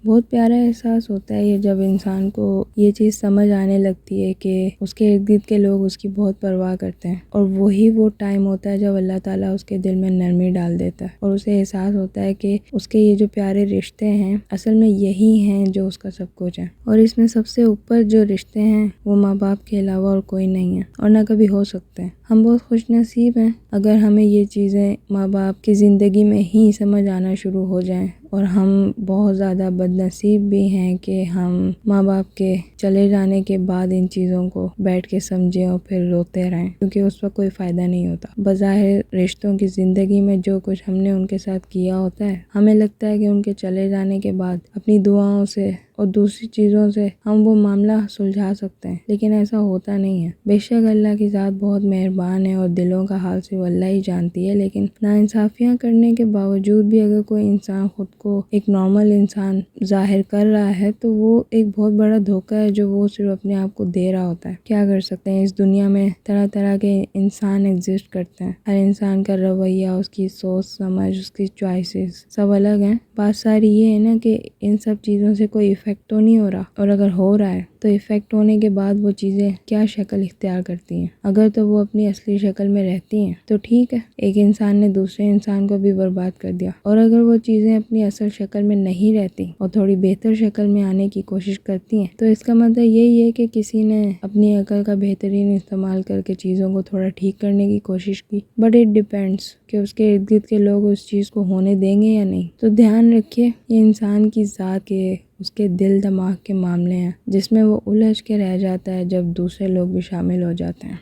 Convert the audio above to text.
بہت پیارا احساس ہوتا ہے یہ جب انسان کو یہ چیز سمجھ آنے لگتی ہے کہ اس کے ارد گرد کے لوگ اس کی بہت پرواہ کرتے ہیں، اور وہی وہ ٹائم ہوتا ہے جب اللہ تعالیٰ اس کے دل میں نرمی ڈال دیتا ہے اور اسے احساس ہوتا ہے کہ اس کے یہ جو پیارے رشتے ہیں اصل میں یہی ہیں جو اس کا سب کچھ ہے، اور اس میں سب سے اوپر جو رشتے ہیں وہ ماں باپ کے علاوہ اور کوئی نہیں ہے اور نہ کبھی ہو سکتے ہیں۔ ہم بہت خوش نصیب ہیں اگر ہمیں یہ چیزیں ماں باپ کی زندگی میں ہی سمجھ آنا شروع ہو جائیں، اور ہم بہت زیادہ بد نصیب بھی ہیں کہ ہم ماں باپ کے چلے جانے کے بعد ان چیزوں کو بیٹھ کے سمجھیں اور پھر روتے رہیں، کیونکہ اس وقت کوئی فائدہ نہیں ہوتا۔ بظاہر رشتوں کی زندگی میں جو کچھ ہم نے ان کے ساتھ کیا ہوتا ہے، ہمیں لگتا ہے کہ ان کے چلے جانے کے بعد اپنی دعاؤں سے اور دوسری چیزوں سے ہم وہ معاملہ سلجھا سکتے ہیں، لیکن ایسا ہوتا نہیں ہے۔ بے شک اللہ کی ذات بہت مہربان ہے اور دلوں کا حال صرف اللہ ہی جانتی ہے، لیکن ناانصافیاں کرنے کے باوجود بھی اگر کوئی انسان خود کو ایک نارمل انسان ظاہر کر رہا ہے تو وہ ایک بہت بڑا دھوکہ ہے جو وہ صرف اپنے آپ کو دے رہا ہوتا ہے۔ کیا کر سکتے ہیں، اس دنیا میں طرح طرح کے انسان ایگزسٹ کرتے ہیں، ہر انسان کا رویہ، اس کی سوچ سمجھ، اس کی چوائسز سب الگ ہیں۔ بات ساری یہ ہے نا کہ ان سب چیزوں سے کوئی ایفیکٹ تو نہیں ہو رہا، اور اگر ہو رہا ہے تو ایفیکٹ ہونے کے بعد وہ چیزیں کیا شکل اختیار کرتی ہیں۔ اگر تو وہ اپنی اصلی شکل میں رہتی ہیں تو ٹھیک ہے، ایک انسان نے دوسرے انسان کو بھی برباد کر دیا، اور اگر وہ چیزیں اپنی اصل شکل میں نہیں رہتی اور تھوڑی بہتر شکل میں آنے کی کوشش کرتی ہیں تو اس کا مطلب یہی ہے کہ کسی نے اپنی عقل کا بہترین استعمال کر کے چیزوں کو تھوڑا ٹھیک کرنے کی کوشش کی، بٹ اٹ ڈیپینڈس کہ اس کے ارد گرد کے لوگ اس چیز کو ہونے دیں گے یا نہیں۔ تو دھیان رکھیے، یہ انسان کی ذات کے اس کے دل دماغ کے معاملے ہیں جس میں وہ الجھ کے رہ جاتا ہے جب دوسرے لوگ بھی شامل ہو جاتے ہیں۔